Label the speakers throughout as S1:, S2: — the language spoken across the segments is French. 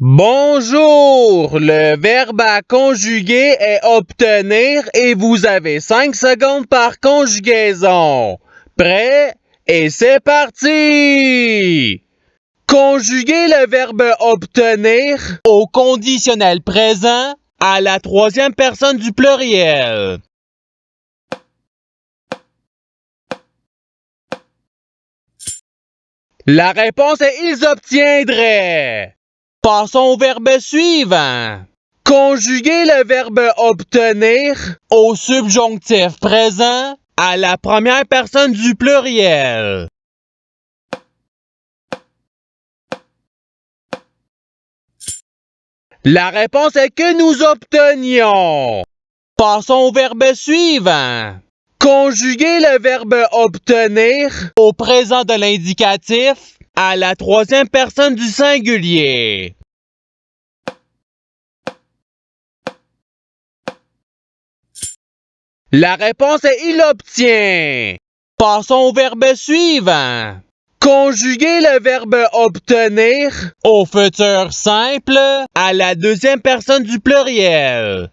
S1: Bonjour! Le verbe à conjuguer est obtenir et vous avez 5 secondes par conjugaison. Prêt? Et c'est parti! Conjuguer le verbe obtenir au conditionnel présent à la troisième personne du pluriel. La réponse est ils obtiendraient. Passons au verbe suivant. Conjuguer le verbe obtenir au subjonctif présent à la première personne du pluriel. La réponse est que nous obtenions. Passons au verbe suivant. Conjuguer le verbe obtenir au présent de l'indicatif à la troisième personne du singulier. La réponse est il obtient. Passons au verbe suivant. Conjuguer le verbe obtenir au futur simple à la deuxième personne du pluriel.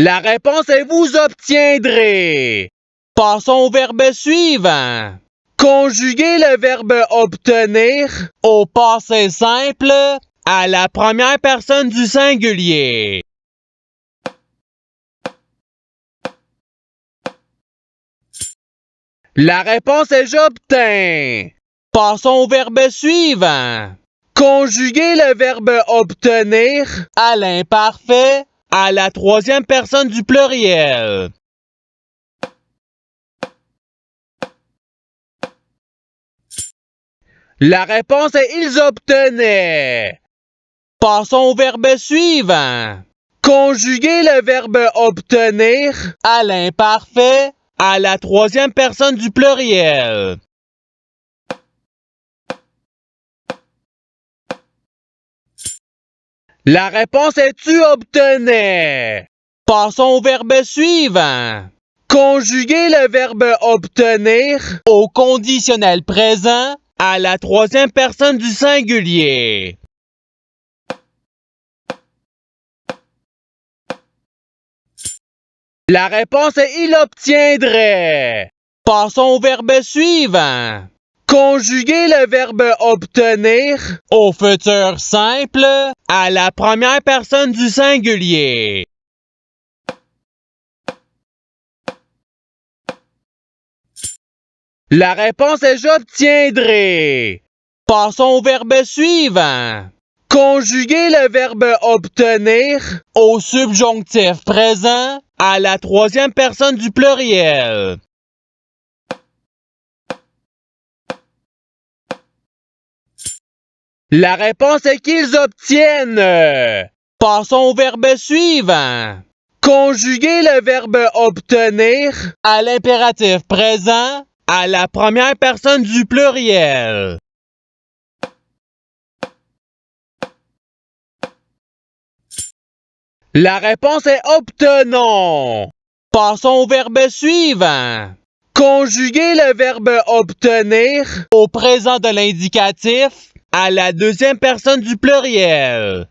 S1: La réponse est vous obtiendrez. Passons au verbe suivant. Conjuguer le verbe obtenir au passé simple à la première personne du singulier. La réponse est j'obtiens. Passons au verbe suivant. Conjuguer le verbe obtenir à l'imparfait à la troisième personne du pluriel. La réponse est ils obtenaient. Passons au verbe suivant. Conjuguer le verbe obtenir à l'imparfait à la troisième personne du pluriel. La réponse est tu obtenais. Passons au verbe suivant. Conjuguer le verbe obtenir au conditionnel présent à la troisième personne du singulier. La réponse est il obtiendrait. Passons au verbe suivant. Conjuguer le verbe obtenir au futur simple à la première personne du singulier. La réponse est j'obtiendrai. Passons au verbe suivant. Conjuguer le verbe obtenir au subjonctif présent à la troisième personne du pluriel. La réponse est qu'ils obtiennent. Passons au verbe suivant. Conjuguer le verbe obtenir à l'impératif présent à la première personne du pluriel. La réponse est obtenons. Passons au verbe suivant. Conjuguer le verbe obtenir au présent de l'indicatif à la deuxième personne du pluriel.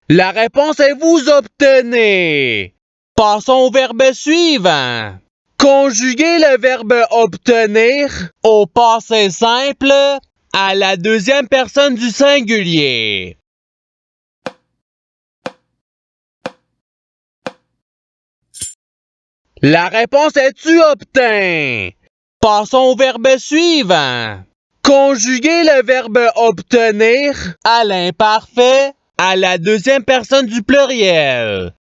S1: La réponse est vous obtenez. Passons au verbe suivant. Conjuguer le verbe obtenir au passé simple à la deuxième personne du singulier. La réponse est tu obtiens. Passons au verbe suivant. Conjuguer le verbe obtenir à l'imparfait à la deuxième personne du pluriel.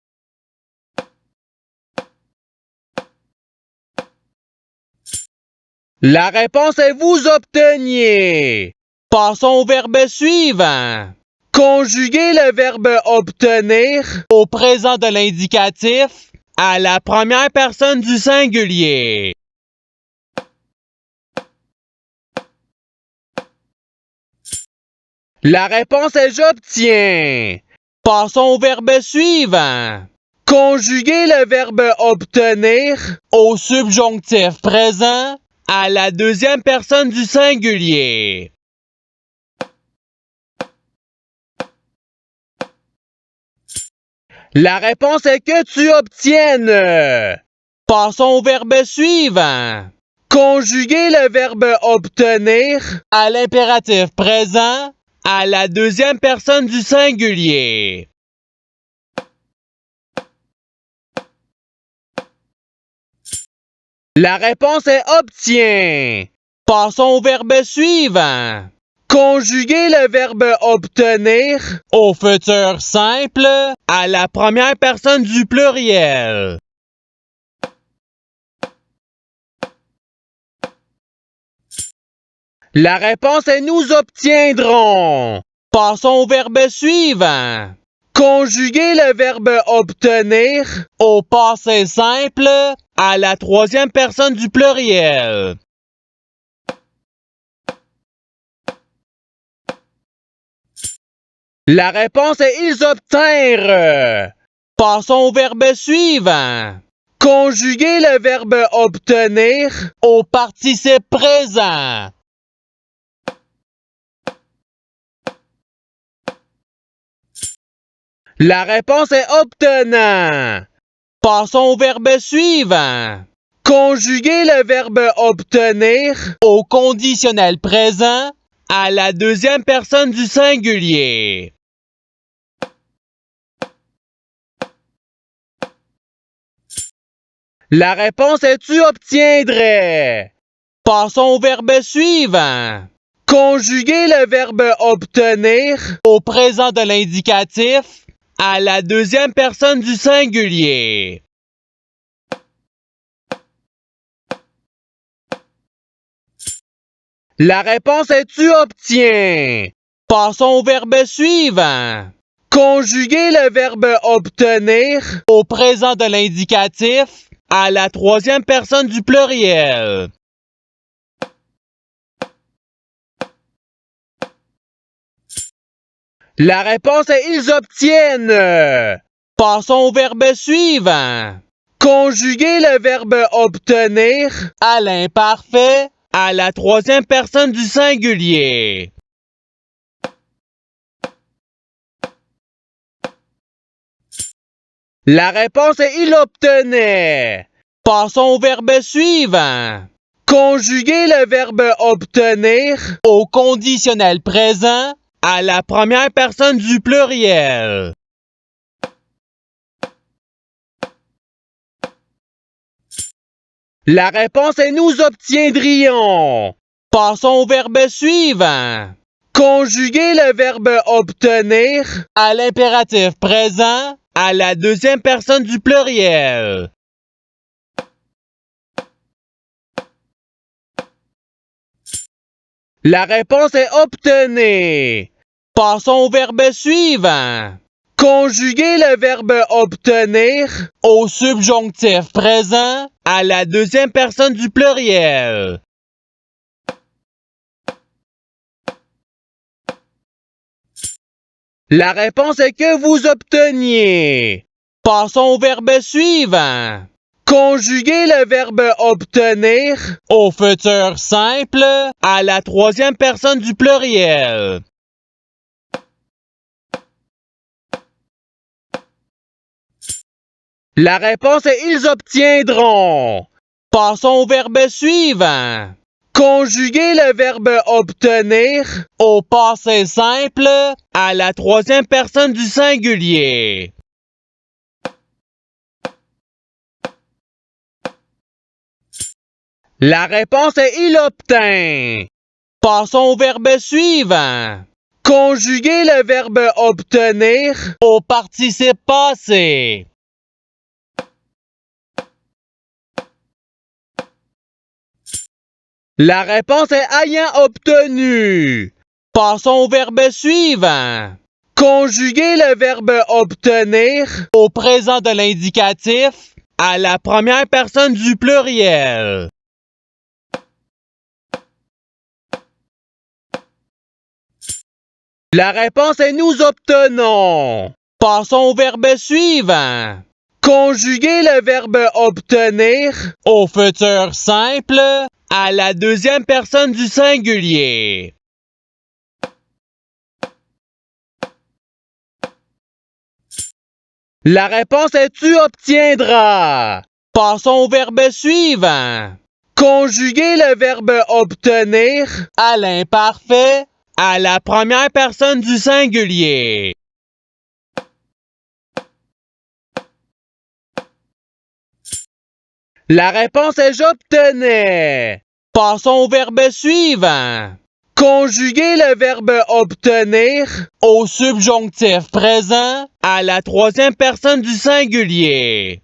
S1: La réponse est vous obteniez. Passons au verbe suivant. Conjuguer le verbe obtenir au présent de l'indicatif à la première personne du singulier. La réponse est j'obtiens. Passons au verbe suivant. Conjuguez le verbe obtenir au subjonctif présent à la deuxième personne du singulier. La réponse est que tu obtiennes. Passons au verbe suivant. Conjuguez le verbe obtenir à l'impératif présent à la deuxième personne du singulier. La réponse est obtient. Passons au verbe suivant. Conjuguez le verbe obtenir au futur simple à la première personne du pluriel. La réponse est nous obtiendrons. Passons au verbe suivant. Conjuguez le verbe obtenir au passé simple à la troisième personne du pluriel. La réponse est ils obtinrent. Passons au verbe suivant. Conjuguez le verbe obtenir au participe présent. La réponse est obtenant. Passons au verbe suivant. Conjuguez le verbe obtenir au conditionnel présent à la deuxième personne du singulier. La réponse est tu obtiendrais. Passons au verbe suivant. Conjuguez le verbe obtenir au présent de l'indicatif à la deuxième personne du singulier. La réponse est tu obtiens. Passons au verbe suivant. Conjuguez le verbe obtenir au présent de l'indicatif à la troisième personne du pluriel. La réponse est ils obtiennent. Passons au verbe suivant. Conjuguez le verbe obtenir à l'imparfait à la troisième personne du singulier. La réponse est il obtenait. Passons au verbe suivant. Conjuguez le verbe obtenir au conditionnel présent à la première personne du pluriel. La réponse est nous obtiendrions. Passons au verbe suivant. Conjuguez le verbe obtenir à l'impératif présent à la deuxième personne du pluriel. La réponse est obtenez. Passons au verbe suivant. Conjuguez le verbe obtenir au subjonctif présent à la deuxième personne du pluriel. La réponse est que vous obteniez. Passons au verbe suivant. Conjuguez le verbe obtenir au futur simple à la troisième personne du pluriel. La réponse est ils obtiendront. Passons au verbe suivant. Conjuguez le verbe obtenir au passé simple à la troisième personne du singulier. La réponse est il obtint. Passons au verbe suivant. Conjuguez le verbe obtenir au participe passé. La réponse est ayant obtenu. Passons au verbe suivant. Conjuguez le verbe obtenir au présent de l'indicatif à la première personne du pluriel. La réponse est nous obtenons. Passons au verbe suivant. Conjuguez le verbe obtenir au futur simple à la deuxième personne du singulier. La réponse est tu obtiendras. Passons au verbe suivant. Conjuguez le verbe obtenir à l'imparfait à la première personne du singulier. La réponse est j'obtenais. Passons au verbe suivant. Conjuguez le verbe obtenir au subjonctif présent à la troisième personne du singulier.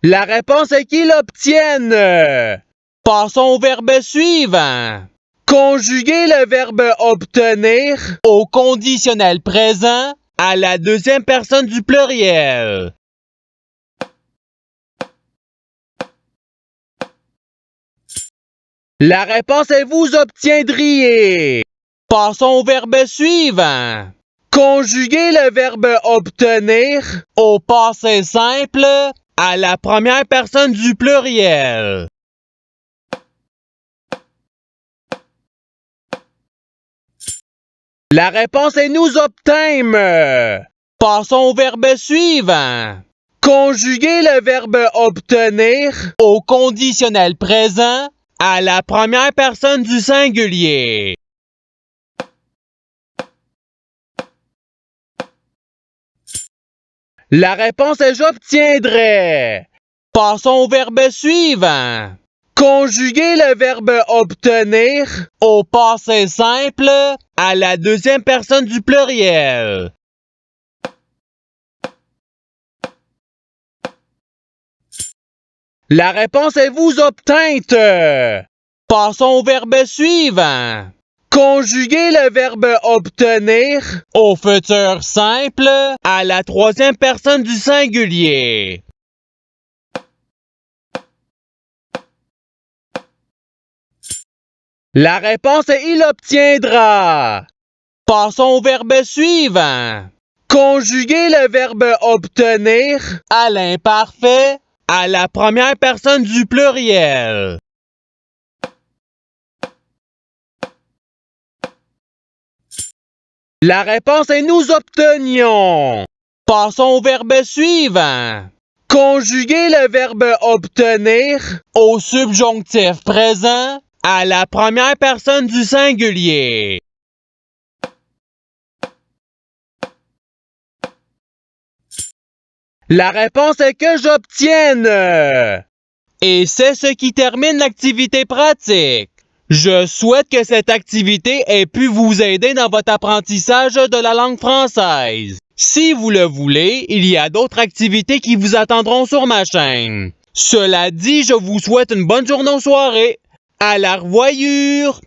S1: La réponse est qu'il obtienne. Passons au verbe suivant. Conjuguez le verbe obtenir au conditionnel présent à la deuxième personne du pluriel. La réponse est vous obtiendriez. Passons au verbe suivant. Conjuguez le verbe obtenir au passé simple à la première personne du pluriel. La réponse est nous obtîmes. Passons au verbe suivant. Conjuguez le verbe obtenir au conditionnel présent à la première personne du singulier. La réponse est j'obtiendrai. Passons au verbe suivant. Conjuguez le verbe obtenir au passé simple à la deuxième personne du pluriel. La réponse est vous obtîntes. Passons au verbe suivant. Conjuguez le verbe obtenir au futur simple à la troisième personne du singulier. La réponse est il obtiendra. Passons au verbe suivant. Conjuguez le verbe obtenir à l'imparfait à la première personne du pluriel. La réponse est nous obtenions. Passons au verbe suivant. Conjuguez le verbe obtenir au subjonctif présent à la première personne du singulier. La réponse est que j'obtienne. Et c'est ce qui termine l'activité pratique. Je souhaite que cette activité ait pu vous aider dans votre apprentissage de la langue française. Si vous le voulez, il y a d'autres activités qui vous attendront sur ma chaîne. Cela dit, je vous souhaite une bonne journée ou soirée. À la revoyure!